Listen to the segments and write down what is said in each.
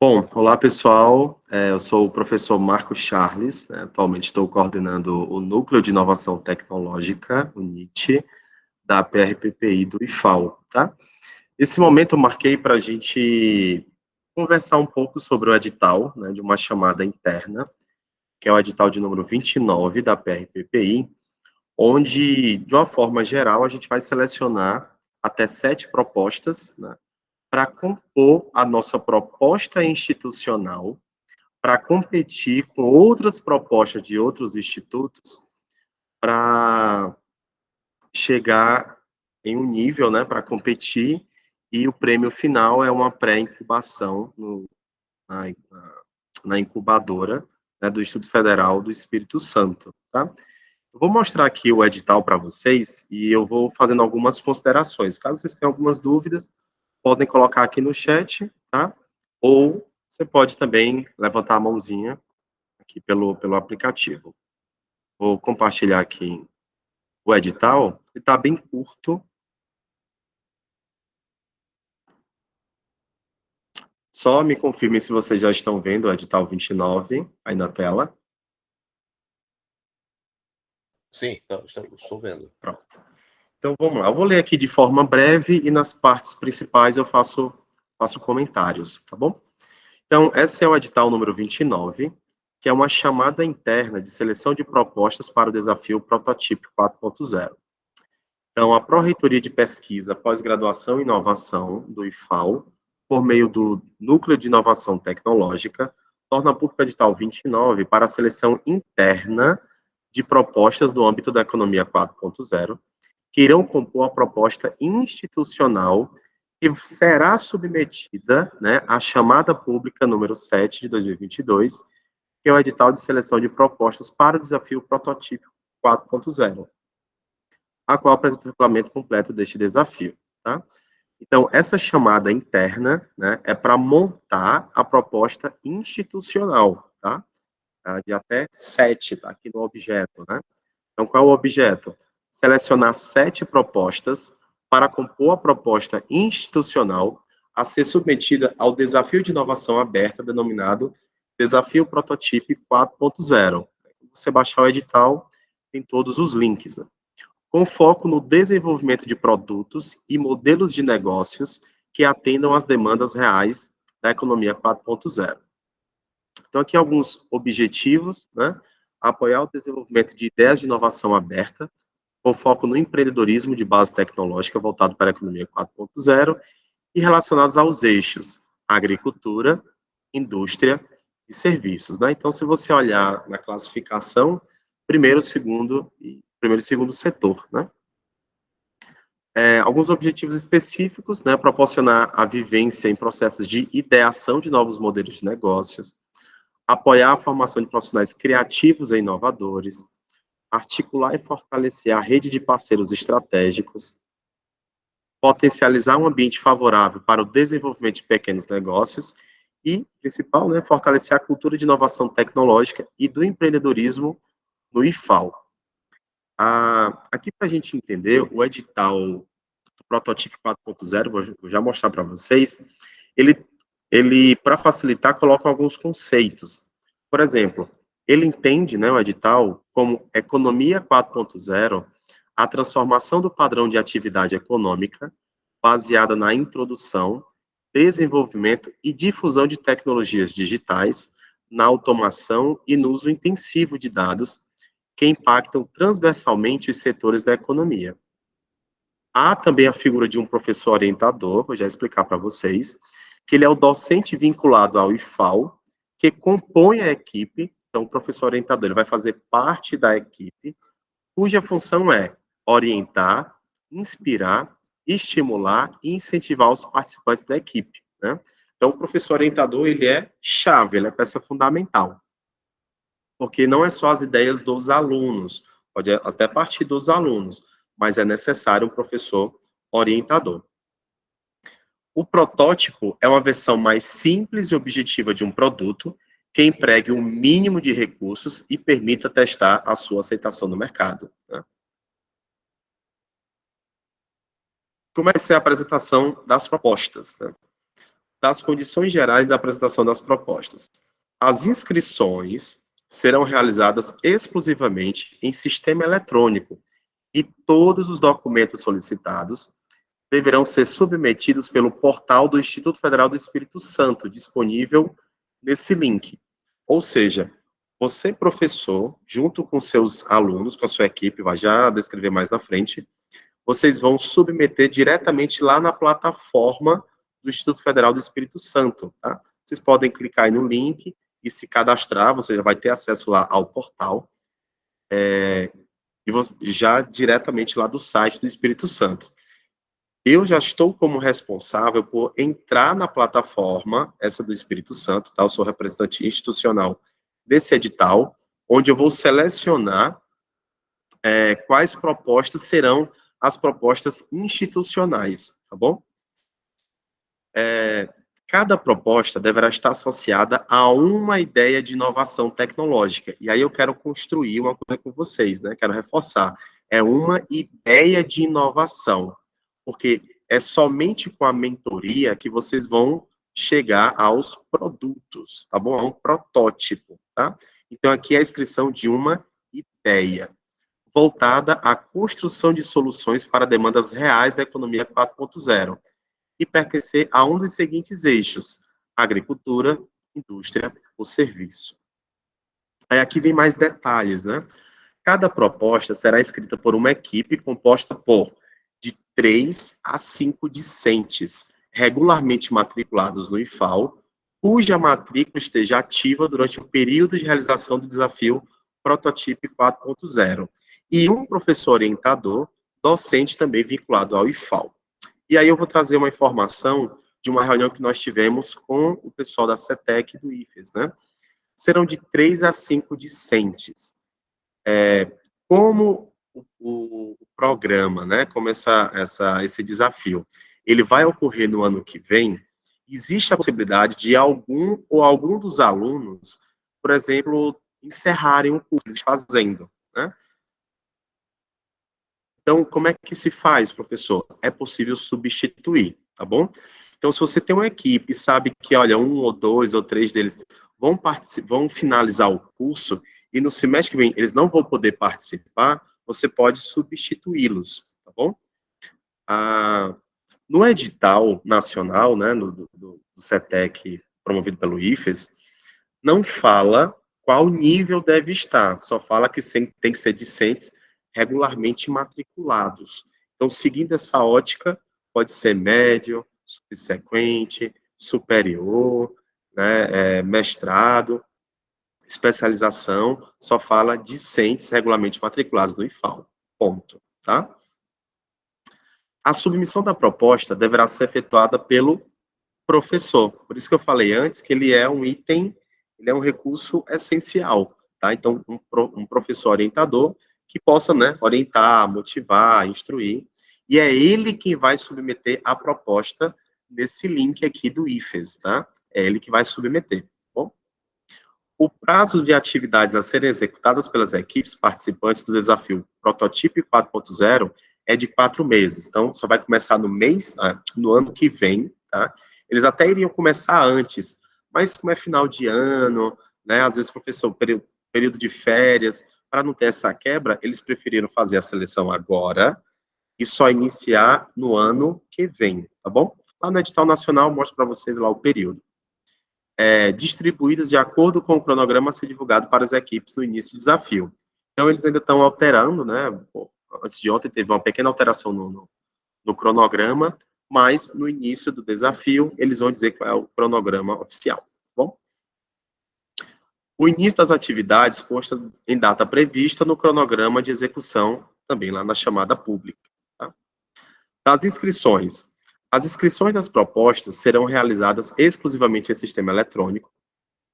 Bom, olá pessoal, eu sou o professor Marco Charles, né, atualmente estou coordenando o Núcleo de Inovação Tecnológica, o NIT, da PRPPI do IFAL, tá? Esse momento eu marquei para a gente conversar um pouco sobre o edital, né, de uma chamada interna, que é o edital de número 29 da PRPPI, onde, de uma forma geral, a gente vai selecionar até 7 propostas, né, para compor a nossa proposta institucional para competir com outras propostas de outros institutos para chegar em um nível, né, para competir, e o prêmio final é uma pré-incubação na, na incubadora, né, do Instituto Federal do Espírito Santo, tá? Eu vou mostrar aqui o edital para vocês e eu vou fazendo algumas considerações. Caso vocês tenham algumas dúvidas, podem colocar aqui no chat, tá? Ou você pode também levantar a mãozinha aqui pelo aplicativo. Vou compartilhar aqui o edital, ele está bem curto. Só me confirme se vocês já estão vendo o edital 29 aí na tela. Sim, estou vendo. Pronto. Então, vamos lá. Eu vou ler aqui de forma breve e nas partes principais eu faço comentários, tá bom? Então, esse é o edital número 29, que é uma chamada interna de seleção de propostas para o desafio Prototype 4.0. Então, a Pró-Reitoria de Pesquisa, Pós-Graduação e Inovação, do IFAL, por meio do Núcleo de Inovação Tecnológica, torna público o edital 29 para a seleção interna de propostas do âmbito da Economia 4.0, que irão compor a proposta institucional que será submetida, né, à chamada pública número 7 de 2022, que é o edital de seleção de propostas para o desafio Prototype 4.0, a qual apresenta o regulamento completo deste desafio, tá? Então, essa chamada interna, né, é para montar a proposta institucional, tá? De até 7, tá aqui no objeto, né? Então, qual é o objeto? Selecionar 7 propostas para compor a proposta institucional a ser submetida ao desafio de inovação aberta, denominado Desafio Prototype 4.0. Você baixar o edital, tem todos os links, né? Com foco no desenvolvimento de produtos e modelos de negócios que atendam às demandas reais da economia 4.0. Então, aqui alguns objetivos, né? Apoiar o desenvolvimento de ideias de inovação aberta, com foco no empreendedorismo de base tecnológica voltado para a economia 4.0 e relacionados aos eixos agricultura, indústria e serviços, né? Então, se você olhar na classificação, primeiro e segundo setor, né? Alguns objetivos específicos, né? Proporcionar a vivência em processos de ideação de novos modelos de negócios, apoiar a formação de profissionais criativos e inovadores, articular e fortalecer a rede de parceiros estratégicos, potencializar um ambiente favorável para o desenvolvimento de pequenos negócios e, principal, né, fortalecer a cultura de inovação tecnológica e do empreendedorismo no IFAL. Aqui, para a gente entender, o edital do Prototype 4.0, vou já mostrar para vocês, ele para facilitar, coloca alguns conceitos. Por exemplo, ele entende, né, o edital, como economia 4.0, a transformação do padrão de atividade econômica baseada na introdução, desenvolvimento e difusão de tecnologias digitais, na automação e no uso intensivo de dados que impactam transversalmente os setores da economia. Há também a figura de um professor orientador, vou já explicar para vocês, que ele é o docente vinculado ao IFAL, que compõe a equipe. Então, o professor orientador ele vai fazer parte da equipe, cuja função é orientar, inspirar, estimular e incentivar os participantes da equipe, né? Então, o professor orientador, ele é chave, ele é peça fundamental, porque não é só as ideias dos alunos, pode até partir dos alunos, mas é necessário um professor orientador. O protótipo é uma versão mais simples e objetiva de um produto que empregue o mínimo de recursos e permita testar a sua aceitação no mercado, né? Como é que é a apresentação das propostas, né? das condições gerais da apresentação das propostas. As inscrições serão realizadas exclusivamente em sistema eletrônico e todos os documentos solicitados deverão ser submetidos pelo portal do Instituto Federal do Espírito Santo, disponível nesse link. Ou seja, você, professor, junto com seus alunos, com a sua equipe, vai já descrever mais na frente, vocês vão submeter diretamente lá na plataforma do Instituto Federal do Espírito Santo, tá? Vocês podem clicar aí no link e se cadastrar, você já vai ter acesso lá ao portal, e já diretamente lá do site do Espírito Santo. Eu já estou como responsável por entrar na plataforma, essa do Espírito Santo, tá? Eu sou representante institucional desse edital, onde eu vou selecionar quais propostas serão as propostas institucionais, tá bom? Cada proposta deverá estar associada a uma ideia de inovação tecnológica. E aí eu quero construir uma coisa com vocês, né? Quero reforçar. É uma ideia de inovação. Porque é somente com a mentoria que vocês vão chegar aos produtos, tá bom? A um protótipo, tá? Então, aqui é a inscrição de uma ideia, voltada à construção de soluções para demandas reais da economia 4.0, e pertencer a um dos seguintes eixos: agricultura, indústria ou serviço. Aí aqui vem mais detalhes, né? Cada proposta será escrita por uma equipe composta por de 3 a 5 discentes, regularmente matriculados no IFAL, cuja matrícula esteja ativa durante o período de realização do desafio Prototipo 4.0, e um professor orientador, docente também vinculado ao IFAL. E aí eu vou trazer uma informação de uma reunião que nós tivemos com o pessoal da CETEC e do IFES, né? Serão de 3 a 5 discentes. Como o programa, né, como esse desafio, ele vai ocorrer no ano que vem, existe a possibilidade de algum dos alunos, por exemplo, encerrarem o curso fazendo, né? Então, como é que se faz, professor? É possível substituir, tá bom? Então, se você tem uma equipe, sabe que, olha, 1 ou 2 ou 3 deles vão finalizar o curso, e no semestre que vem eles não vão poder participar, você pode substituí-los, tá bom? No edital nacional, né, do CETEC, promovido pelo IFES, não fala qual nível deve estar, só fala que tem que ser discentes regularmente matriculados. Então, seguindo essa ótica, pode ser médio, subsequente, superior, né, mestrado, especialização, só fala discentes regularmente matriculados no IFAL. Ponto, tá? A submissão da proposta deverá ser efetuada pelo professor. Por isso que eu falei antes que ele é um item, ele é um recurso essencial, tá? Então, um professor orientador que possa, né, orientar, motivar, instruir, e é ele quem vai submeter a proposta nesse link aqui do IFES, tá? É ele que vai submeter, tá bom? O prazo de atividades a serem executadas pelas equipes participantes do desafio Prototipo 4.0 é de 4 meses. Então, só vai começar no ano que vem, tá? Eles até iriam começar antes, mas como é final de ano, né, às vezes, professor, período de férias, para não ter essa quebra, eles preferiram fazer a seleção agora e só iniciar no ano que vem, tá bom? Lá no edital nacional, mostro para vocês lá o período. Distribuídas de acordo com o cronograma a ser divulgado para as equipes no início do desafio. Então, eles ainda estão alterando, né? Antes de ontem teve uma pequena alteração no cronograma, mas no início do desafio, eles vão dizer qual é o cronograma oficial, tá bom? O início das atividades consta em data prevista no cronograma de execução, também lá na chamada pública, tá? Das inscrições. As inscrições das propostas serão realizadas exclusivamente em sistema eletrônico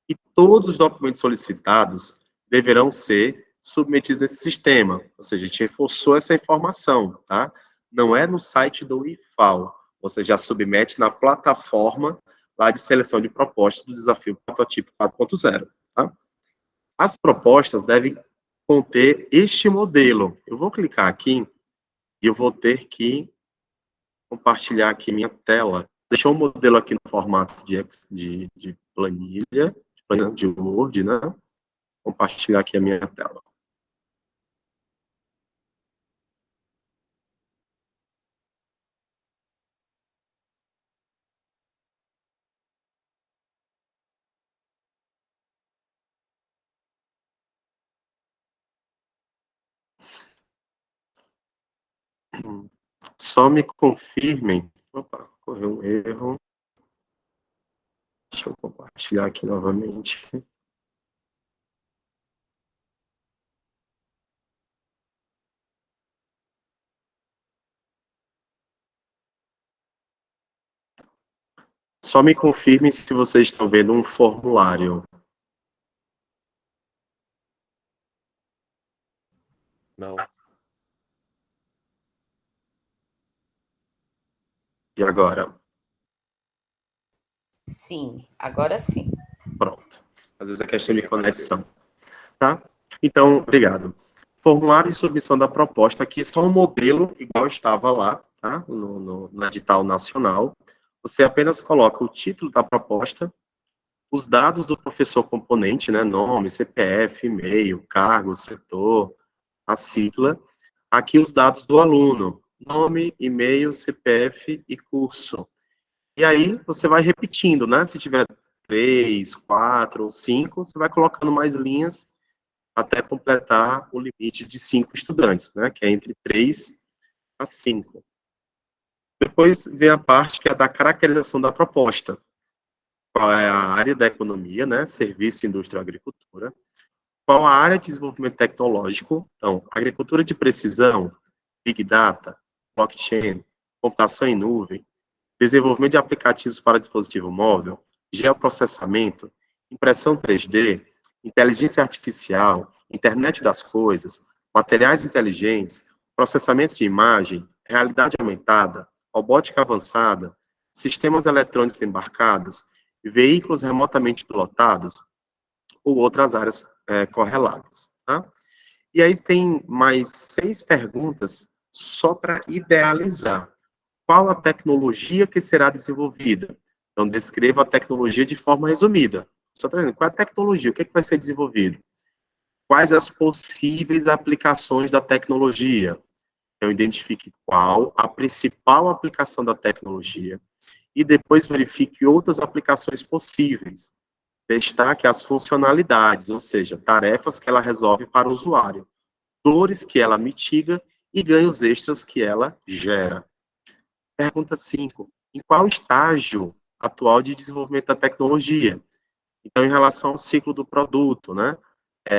e todos os documentos solicitados deverão ser submetidos nesse sistema. Ou seja, a gente reforçou essa informação, tá? Não é no site do IFAL, você já submete na plataforma lá de seleção de propostas do desafio Prototipo 4.0, tá? As propostas devem conter este modelo. Eu vou clicar aqui e eu vou ter que compartilhar aqui minha tela Deixou o modelo aqui no formato de planilha, de Word, né? Vou compartilhar aqui a minha tela. Só me confirmem. Opa, ocorreu um erro. Deixa eu compartilhar aqui novamente. Só me confirmem se vocês estão vendo um formulário. Não. E agora? Sim, agora sim. Pronto. Às vezes é questão de conexão. Tá? Então, obrigado. Formulário de submissão da proposta, aqui é só um modelo, igual estava lá, tá? No edital nacional. Você apenas coloca o título da proposta, os dados do professor componente, né? Nome, CPF, e-mail, cargo, setor, a sigla. Aqui os dados do aluno, nome, e-mail, CPF e curso. E aí você vai repetindo, né? Se tiver 3, 4 ou 5, você vai colocando mais linhas até completar o limite de 5 estudantes, né? Que é entre 3 a 5. Depois vem a parte que é da caracterização da proposta. Qual é a área da economia, né? Serviço, indústria e agricultura. Qual a área de desenvolvimento tecnológico? Então, agricultura de precisão, Big Data, blockchain, computação em nuvem, desenvolvimento de aplicativos para dispositivo móvel, geoprocessamento, impressão 3D, inteligência artificial, internet das coisas, materiais inteligentes, processamento de imagem, realidade aumentada, robótica avançada, sistemas eletrônicos embarcados, veículos remotamente pilotados, ou outras áreas correlatas. Tá? E aí tem mais 6 perguntas só para idealizar. Qual a tecnologia que será desenvolvida? Então, descreva a tecnologia de forma resumida. Só está dizendo, qual é a tecnologia? O que, é que vai ser desenvolvido? Quais as possíveis aplicações da tecnologia? Então, identifique qual a principal aplicação da tecnologia e depois verifique outras aplicações possíveis. Destaque as funcionalidades, ou seja, tarefas que ela resolve para o usuário, dores que ela mitiga e ganhos extras que ela gera. Pergunta 5. Em qual estágio atual de desenvolvimento da tecnologia? Então, em relação ao ciclo do produto, né?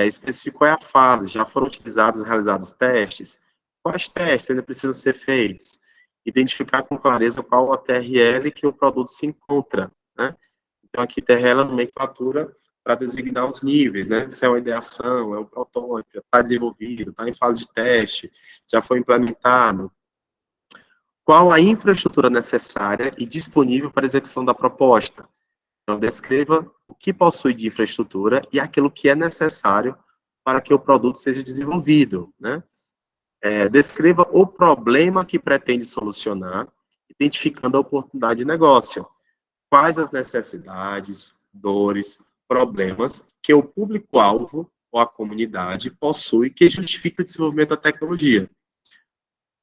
Especificou qual é a fase, já foram utilizados, realizados testes? Quais testes ainda precisam ser feitos? Identificar com clareza qual a TRL que o produto se encontra, né? Então, aqui, TRL é uma nomenclatura para designar os níveis, né? Se é uma ideação, é um protótipo, está desenvolvido, está em fase de teste, já foi implementado. Qual a infraestrutura necessária e disponível para a execução da proposta? Então, descreva o que possui de infraestrutura e aquilo que é necessário para que o produto seja desenvolvido, né? Descreva o problema que pretende solucionar, identificando a oportunidade de negócio. Quais as necessidades, dores, problemas que o público-alvo ou a comunidade possui que justifique o desenvolvimento da tecnologia?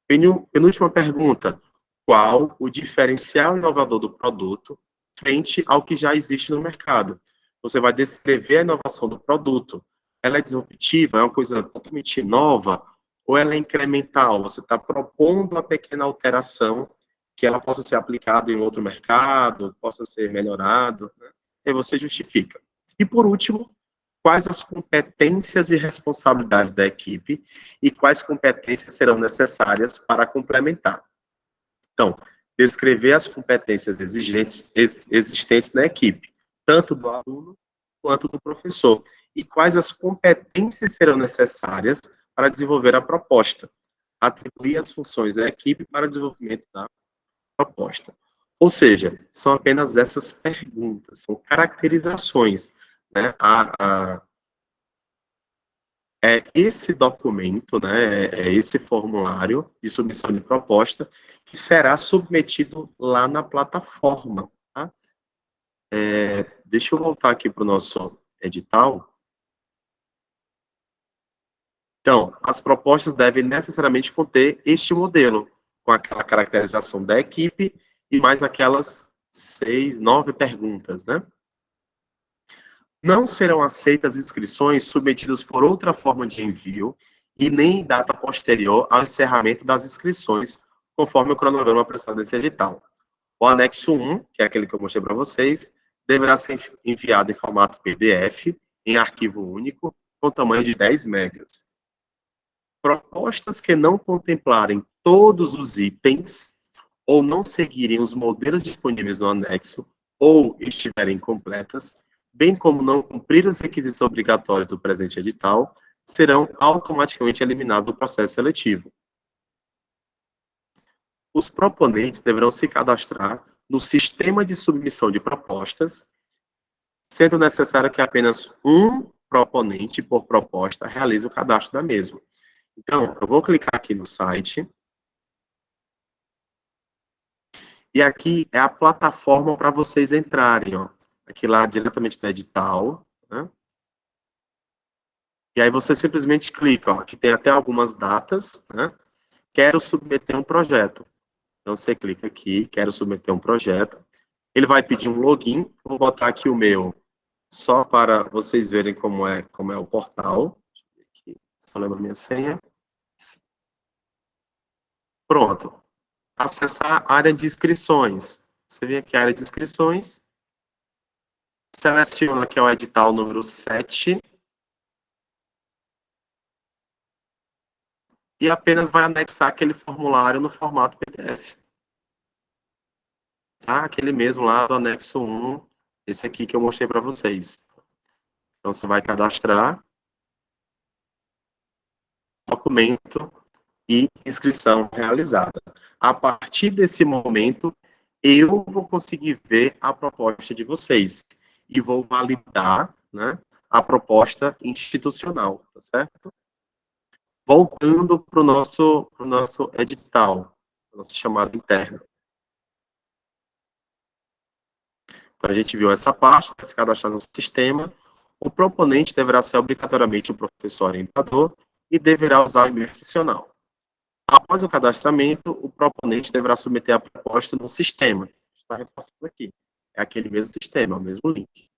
Penúltima pergunta. Qual o diferencial inovador do produto frente ao que já existe no mercado? Você vai descrever a inovação do produto. Ela é disruptiva, é uma coisa totalmente nova, ou ela é incremental? Você está propondo uma pequena alteração que ela possa ser aplicada em outro mercado, possa ser melhorado, né? E você justifica. E, por último, quais as competências e responsabilidades da equipe e quais competências serão necessárias para complementar. Então, descrever as competências existentes na equipe, tanto do aluno quanto do professor, e quais as competências serão necessárias para desenvolver a proposta, atribuir as funções à equipe para o desenvolvimento da proposta. Ou seja, são apenas essas perguntas, são caracterizações, né? é esse documento, né, é esse formulário de submissão de proposta que será submetido lá na plataforma, tá? Deixa eu voltar aqui para o nosso edital. Então, as propostas devem necessariamente conter este modelo, com aquela caracterização da equipe e mais aquelas 6, 9 perguntas, né? Não serão aceitas inscrições submetidas por outra forma de envio e nem em data posterior ao encerramento das inscrições, conforme o cronograma apresentado nesse edital. O anexo 1, que é aquele que eu mostrei para vocês, deverá ser enviado em formato PDF, em arquivo único, com tamanho de 10 megas. Propostas que não contemplarem todos os itens ou não seguirem os modelos disponíveis no anexo ou estiverem incompletas, bem como não cumprir os requisitos obrigatórios do presente edital, serão automaticamente eliminados do processo seletivo. Os proponentes deverão se cadastrar no sistema de submissão de propostas, sendo necessário que apenas um proponente por proposta realize o cadastro da mesma. Então, eu vou clicar aqui no site. E aqui é a plataforma para vocês entrarem, ó. Aqui lá diretamente no edital, né? E aí você simplesmente clica, ó. Aqui tem até algumas datas, né? Quero submeter um projeto. Então você clica aqui, quero submeter um projeto. Ele vai pedir um login. Vou botar aqui o meu, só para vocês verem como é o portal. Deixa eu ver aqui, só lembro a minha senha. Pronto. Acessar a área de inscrições. Você vem aqui a área de inscrições, seleciona que é o edital número 7 e apenas vai anexar aquele formulário no formato PDF. Tá? Aquele mesmo lá do anexo 1, esse aqui que eu mostrei para vocês. Então, você vai cadastrar, documento e inscrição realizada. A partir desse momento, eu vou conseguir ver a proposta de vocês e vou validar, né, a proposta institucional, tá certo? Voltando para o nosso edital, nossa chamada interna. Então, a gente viu essa parte, né, se cadastrar no sistema. O proponente deverá ser obrigatoriamente o professor orientador e deverá usar o e-mail institucional. Após o cadastramento, o proponente deverá submeter a proposta no sistema. Está reforçando aqui. É aquele mesmo sistema, é o mesmo link.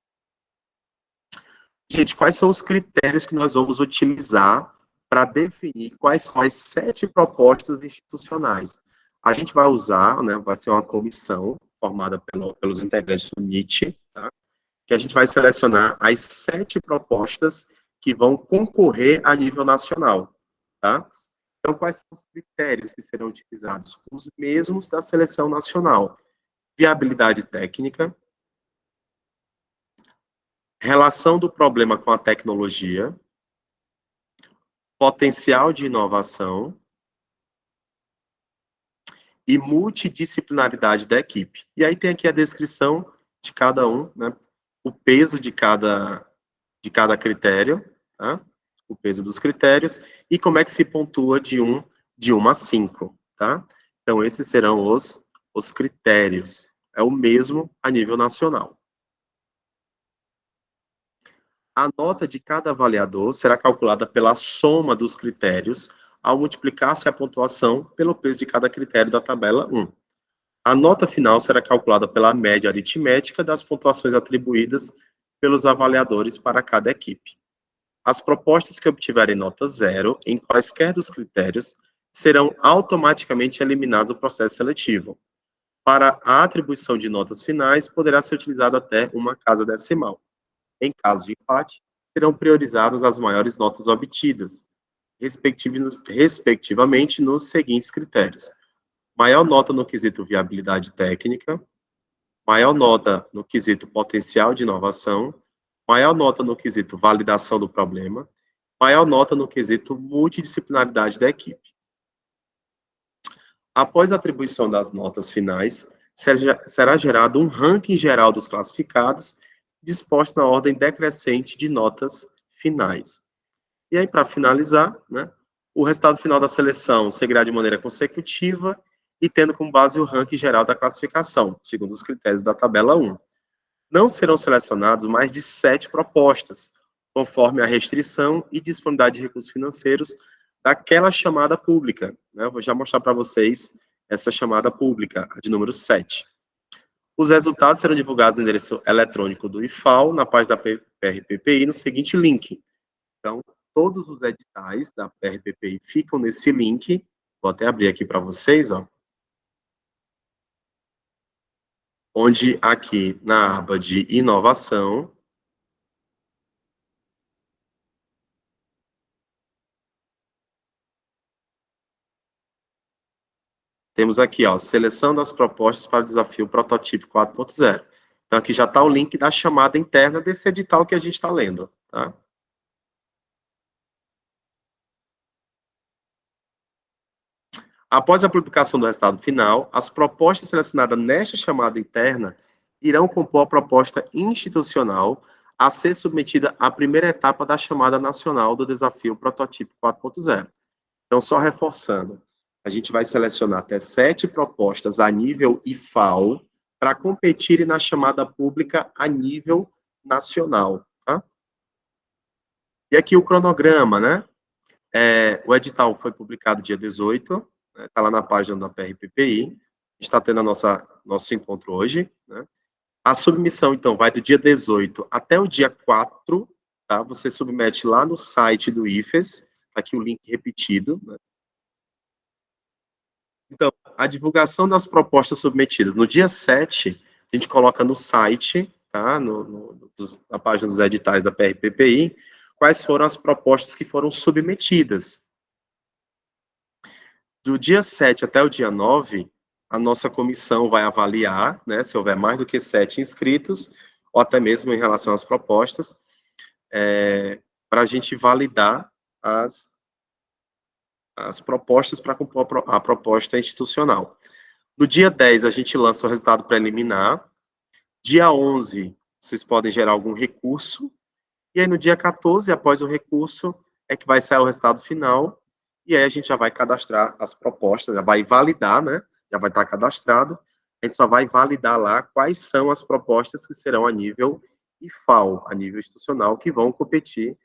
Gente, quais são os critérios que nós vamos utilizar para definir quais são as 7 propostas institucionais? A gente vai usar, né, vai ser uma comissão formada pelos integrantes do NIT, tá? Que a gente vai selecionar as 7 propostas que vão concorrer a nível nacional, tá? Então, quais são os critérios que serão utilizados? Os mesmos da seleção nacional. Viabilidade técnica, relação do problema com a tecnologia, potencial de inovação e multidisciplinaridade da equipe. E aí tem aqui a descrição de cada um, né? O peso de cada critério, tá? O peso dos critérios e como é que se pontua de 1 a 5, tá? Então, esses serão os critérios. É o mesmo a nível nacional. A nota de cada avaliador será calculada pela soma dos critérios ao multiplicar-se a pontuação pelo peso de cada critério da tabela 1. A nota final será calculada pela média aritmética das pontuações atribuídas pelos avaliadores para cada equipe. As propostas que obtiverem nota 0 em quaisquer dos critérios serão automaticamente eliminadas do processo seletivo. Para a atribuição de notas finais, poderá ser utilizado até uma casa decimal. Em caso de empate, serão priorizadas as maiores notas obtidas, respectivamente nos seguintes critérios: maior nota no quesito viabilidade técnica, maior nota no quesito potencial de inovação, maior nota no quesito validação do problema, maior nota no quesito multidisciplinaridade da equipe. Após a atribuição das notas finais, será gerado um ranking geral dos classificados, disposto na ordem decrescente de notas finais. E aí, para finalizar, né, o resultado final da seleção seguirá de maneira consecutiva e tendo como base o ranking geral da classificação, segundo os critérios da tabela 1. Não serão selecionados mais de 7 propostas, conforme a restrição e disponibilidade de recursos financeiros daquela chamada pública. Né? Eu vou já mostrar para vocês essa chamada pública, a de número 7. Os resultados serão divulgados no endereço eletrônico do IFAL, na página da PRPPI, no seguinte link. Então, todos os editais da PRPPI ficam nesse link. Vou até abrir aqui para vocês, ó. Onde aqui na aba de inovação, temos aqui, ó, seleção das propostas para o desafio protótipo 4.0. Então, aqui já está o link da chamada interna desse edital que a gente está lendo, tá? Após a publicação do resultado final, as propostas selecionadas nesta chamada interna irão compor a proposta institucional a ser submetida à primeira etapa da chamada nacional do desafio protótipo 4.0. Então, só reforçando, a gente vai selecionar até 7 propostas a nível IFAO para competirem na chamada pública a nível nacional, tá? E aqui o cronograma, né? O edital foi publicado dia 18, está lá na página da PRPPI, a gente está tendo nosso encontro hoje, né? A submissão, então, vai do dia 18 até o dia 4, tá? Você submete lá no site do IFES, tá aqui o link repetido, né? Então, a divulgação das propostas submetidas. No dia 7, a gente coloca no site, tá? Na página dos editais da PRPPI, quais foram as propostas que foram submetidas. Do dia 7 até o dia 9, a nossa comissão vai avaliar, né, se houver mais do que 7 inscritos, ou até mesmo em relação às propostas, para a gente validar as propostas para compor a proposta institucional. No dia 10, a gente lança o resultado preliminar. Dia 11, vocês podem gerar algum recurso. E aí, no dia 14, após o recurso, é que vai sair o resultado final. E aí, a gente já vai cadastrar as propostas, já vai validar, né? Já vai estar cadastrado. A gente só vai validar lá quais são as propostas que serão a nível IFAO, a nível institucional, que vão competir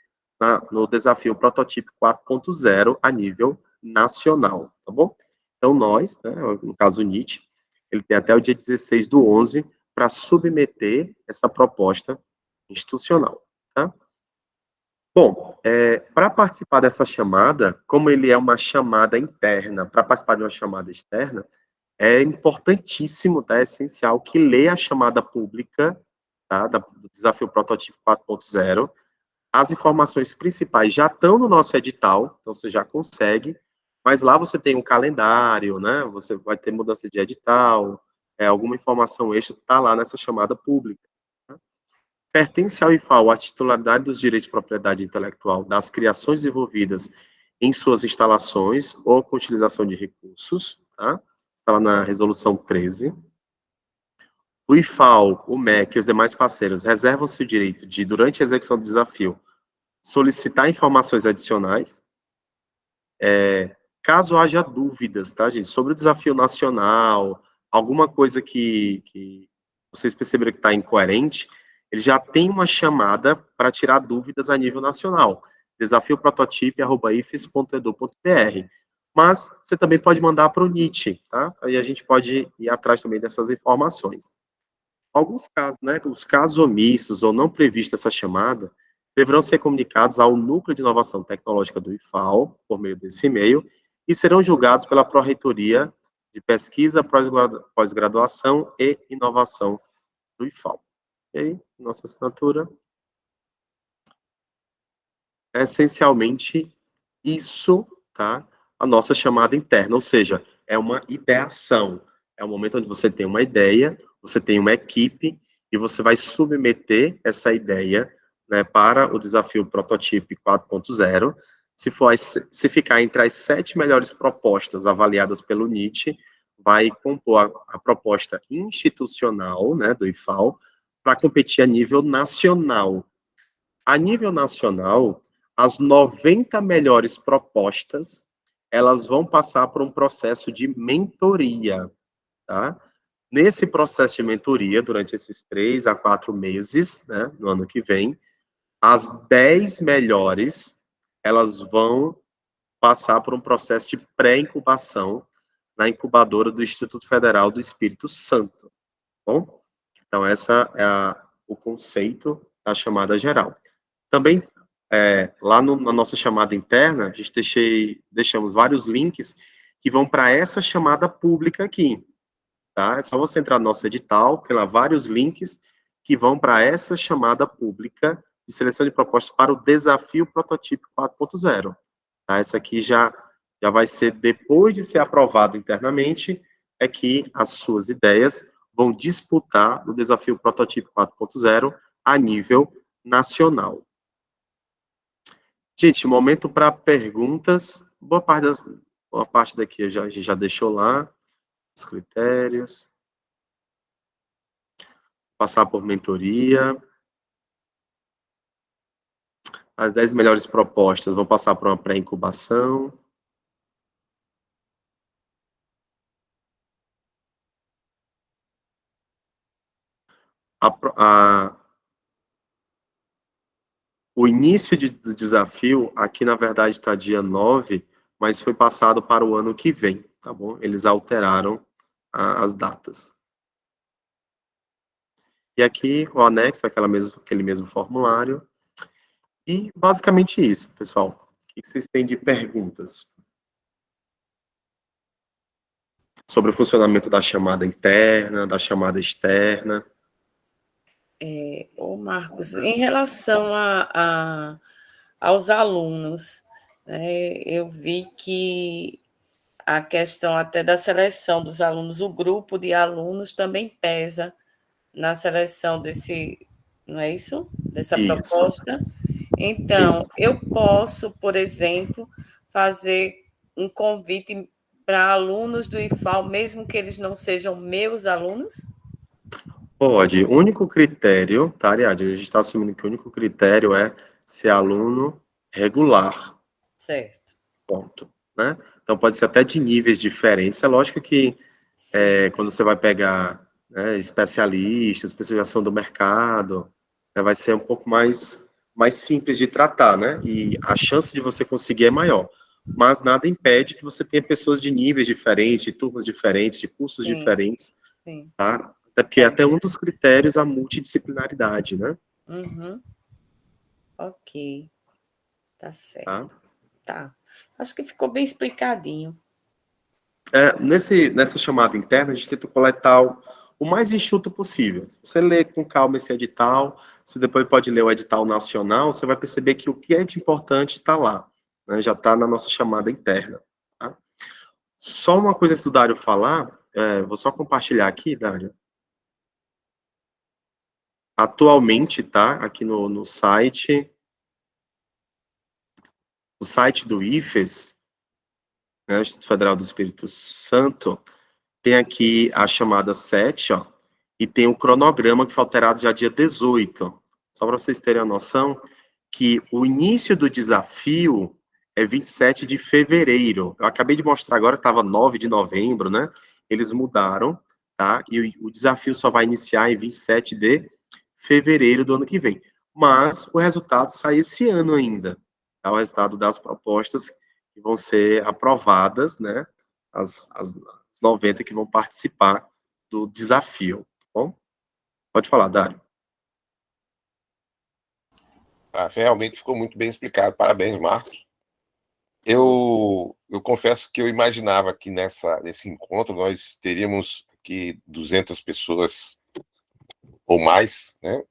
no desafio protótipo 4.0 a nível nacional, tá bom? Então, nós, né, no caso o NIT, ele tem até o dia 16 do 11 para submeter essa proposta institucional, tá? Bom, para participar dessa chamada, como ele é uma chamada interna, para participar de uma chamada externa, é importantíssimo, tá, é essencial que leia a chamada pública, tá, do desafio protótipo 4.0. As informações principais já estão no nosso edital, então você já consegue, mas lá você tem um calendário, né? Você vai ter mudança de edital, alguma informação extra está lá nessa chamada pública. Tá? Pertence ao IFAO a titularidade dos direitos de propriedade intelectual das criações desenvolvidas em suas instalações ou com utilização de recursos, tá? Está lá na resolução 13. O IFAO, o MEC e os demais parceiros reservam-se o direito de, durante a execução do desafio, solicitar informações adicionais, caso haja dúvidas, tá, gente, sobre o desafio nacional, alguma coisa que vocês perceberam que está incoerente, ele já tem uma chamada para tirar dúvidas a nível nacional, desafioprototipe@ifes.edu.br. Mas você também pode mandar para o NIT, tá? Aí a gente pode ir atrás também dessas informações. Alguns casos, né, os casos omissos ou não previstos essa chamada, deverão ser comunicados ao Núcleo de Inovação Tecnológica do IFAO, por meio desse e-mail, e serão julgados pela Pró-Reitoria de Pesquisa, Pós-Graduação e Inovação do IFAO. E aí, nossa assinatura. É essencialmente isso, tá? A nossa chamada interna, ou seja, é uma ideação. É um momento onde você tem uma ideia, você tem uma equipe, e você vai submeter essa ideia, né, para o desafio protótipo 4.0. Se ficar entre as 7 melhores propostas avaliadas pelo NIT, vai compor a proposta institucional, né, do IFAO, para competir a nível nacional. A nível nacional, as 90 melhores propostas, elas vão passar por um processo de mentoria, tá? Nesse processo de mentoria, durante esses 3 a 4 meses, né, no ano que vem, as 10 melhores, elas vão passar por um processo de pré-incubação na incubadora do Instituto Federal do Espírito Santo, tá bom? Então, essa é o conceito da chamada geral. Também, lá na nossa chamada interna, a gente deixamos vários links que vão para essa chamada pública aqui, tá? É só você entrar no nosso edital, tem lá vários links que vão para essa chamada pública de seleção de propostas para o Desafio Prototipo 4.0. Tá? Essa aqui já vai ser, depois de ser aprovado internamente, é que as suas ideias vão disputar o Desafio Prototipo 4.0 a nível nacional. Gente, momento para perguntas. Boa parte daqui a gente já deixou lá, os critérios. Passar por mentoria. As 10 melhores propostas vão passar por uma pré-incubação. O início do desafio, aqui na verdade está dia 9, mas foi passado para o ano que vem, tá bom? Eles alteraram as datas. E aqui o anexo, aquele mesmo formulário. E basicamente isso, pessoal. O que vocês têm de perguntas? Sobre o funcionamento da chamada interna, da chamada externa. Ô Marcos, em relação aos alunos, né, eu vi que a questão até da seleção dos alunos, o grupo de alunos também pesa na seleção desse, não é isso? Dessa Isso. proposta. Então, Isso. eu posso, por exemplo, fazer um convite para alunos do IFAL, mesmo que eles não sejam meus alunos? Pode. O único critério, tá, Ariadne? A gente está assumindo que o único critério é ser aluno regular. Certo. Ponto. Né? Então, pode ser até de níveis diferentes. É lógico que quando você vai pegar, né, especialistas, especialização do mercado, né, vai ser um pouco mais simples de tratar, né? E a chance de você conseguir é maior. Mas nada impede que você tenha pessoas de níveis diferentes, de turmas diferentes, de cursos Sim, diferentes, sim. tá? Até porque até um dos critérios é a multidisciplinaridade, né? Uhum. Ok, tá Tá? certo. Tá. Acho que ficou bem explicadinho. Nessa chamada interna, a gente tenta coletar o mais enxuto possível. Você lê com calma esse edital, você depois pode ler o edital nacional, você vai perceber que o que é de importante está lá, né? Já está na nossa chamada interna. Tá? Só uma coisa antes do Dário falar, vou só compartilhar aqui, Dário. Atualmente, tá, aqui no site do IFES, né, Instituto Federal do Espírito Santo, tem aqui a chamada 7, ó, e tem o cronograma que foi alterado já dia 18. Só para vocês terem a noção que o início do desafio é 27 de fevereiro. Eu acabei de mostrar agora, estava 9 de novembro, né? Eles mudaram, tá? E o desafio só vai iniciar em 27 de fevereiro do ano que vem. Mas o resultado sai esse ano ainda, tá? O resultado das propostas que vão ser aprovadas, né? As 90 que vão participar do desafio, tá bom? Pode falar, Dário. Realmente ficou muito bem explicado. Parabéns, Marcos. Eu confesso que eu imaginava que nesse encontro nós teríamos aqui 200 pessoas ou mais, né?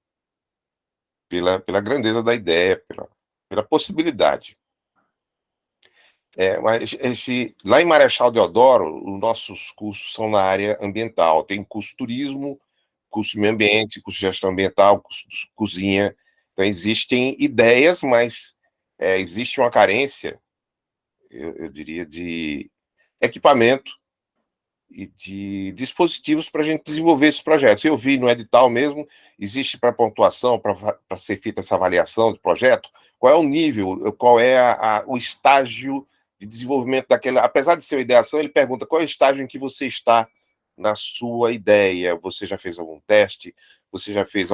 Pela grandeza da ideia, pela possibilidade. Mas lá em Marechal Deodoro, os nossos cursos são na área ambiental. Tem curso turismo, curso meio ambiente, curso gestão ambiental, curso cozinha. Então, existem ideias, mas existe uma carência, eu diria, de equipamento dispositivos para a gente desenvolver esses projetos. Eu vi no edital mesmo, existe para pontuação, para ser feita essa avaliação do projeto, qual é o nível, qual é o estágio de desenvolvimento daquela... Apesar de ser uma ideação, ele pergunta qual é o estágio em que você está na sua ideia. Você já fez algum teste? Você já fez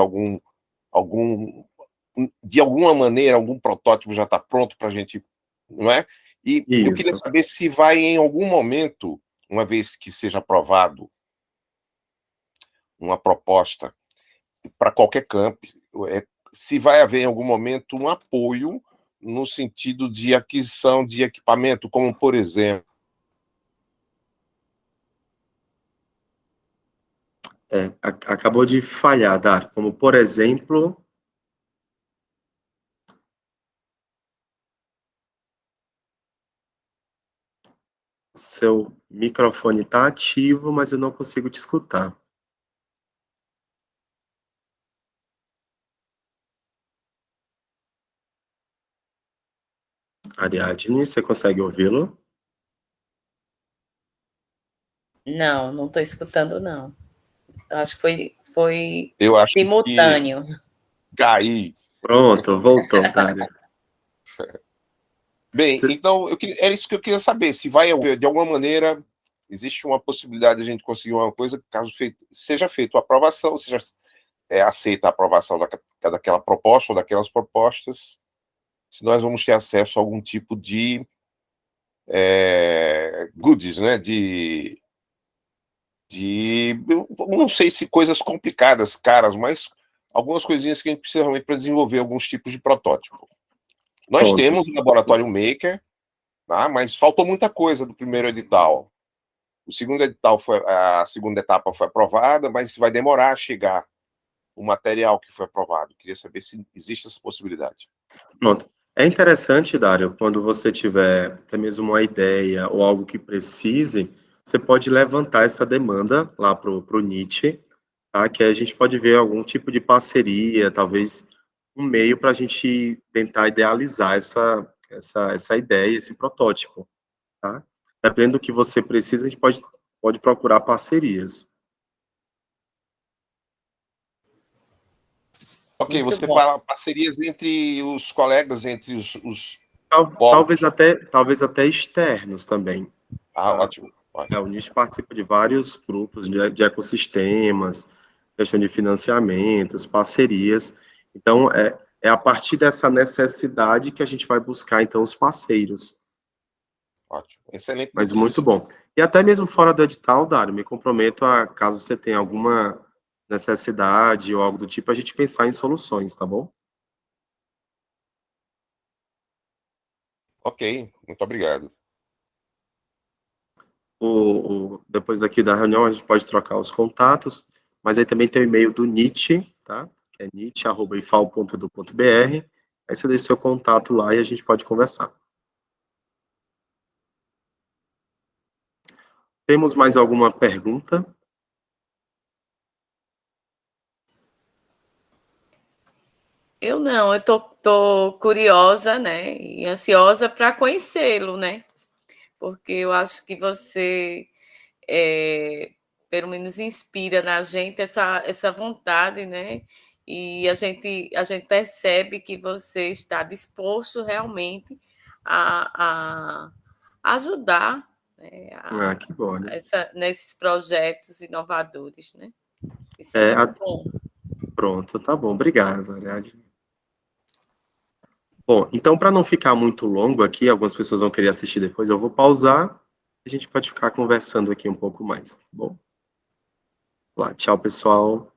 de alguma maneira, algum protótipo já está pronto para a gente, não é? E eu queria saber se vai, em algum momento, uma vez que seja aprovado uma proposta para qualquer campo, se vai haver, em algum momento, um apoio no sentido de aquisição de equipamento, como, por exemplo... Acabou de falhar, Dário, como, por exemplo... Seu microfone está ativo, mas eu não consigo te escutar. Ariadne, você consegue ouvi-lo? Não, não estou escutando, não. Acho que foi simultâneo. Caí. Pronto, voltou, Dário. Bem, então, era isso que eu queria saber, se vai haver, de alguma maneira, existe uma possibilidade de a gente conseguir uma coisa, caso seja feita a aprovação, seja aceita a aprovação daquela proposta ou daquelas propostas, se nós vamos ter acesso a algum tipo de goodies, né? Não sei se coisas complicadas, caras, mas algumas coisinhas que a gente precisa realmente para desenvolver alguns tipos de protótipo. Nós temos o Laboratório Maker, tá? Mas faltou muita coisa do primeiro edital. O segundo edital a segunda etapa foi aprovada, mas vai demorar a chegar o material que foi aprovado. Queria saber se existe essa possibilidade. Pronto. É interessante, Dário, quando você tiver até mesmo uma ideia ou algo que precise, você pode levantar essa demanda lá para o NIT, tá? Que a gente pode ver algum tipo de parceria, talvez um meio para a gente tentar idealizar essa ideia, esse protótipo, tá? Dependendo do que você precisa, a gente pode procurar parcerias. Ok, você fala parcerias entre os colegas, entre os talvez até externos também. Ah, tá? Ótimo. O NIT participa de vários grupos de ecossistemas, questão de financiamentos, parcerias. Então, é a partir dessa necessidade que a gente vai buscar, então, os parceiros. Ótimo, excelente. Mas muito bom. E até mesmo fora do edital, Dário, me comprometo a, caso você tenha alguma necessidade ou algo do tipo, a gente pensar em soluções, tá bom? Ok, muito obrigado. Depois daqui da reunião, a gente pode trocar os contatos, mas aí também tem o e-mail do NIT, tá? Que é nit@ifal.edu.br. Aí você deixa seu contato lá e a gente pode conversar. Temos mais alguma pergunta? Eu não, eu tô curiosa, né, e ansiosa para conhecê-lo, né, porque eu acho que você, pelo menos inspira na gente essa vontade, né, e a gente percebe que você está disposto realmente a ajudar, né, Que bom, né? nesses projetos inovadores, né. Isso é muito bom. Pronto, tá bom. Obrigado, Ariadne. Bom, então, para não ficar muito longo aqui, algumas pessoas vão querer assistir depois, eu vou pausar e a gente pode ficar conversando aqui um pouco mais, tá bom? Tchau, pessoal.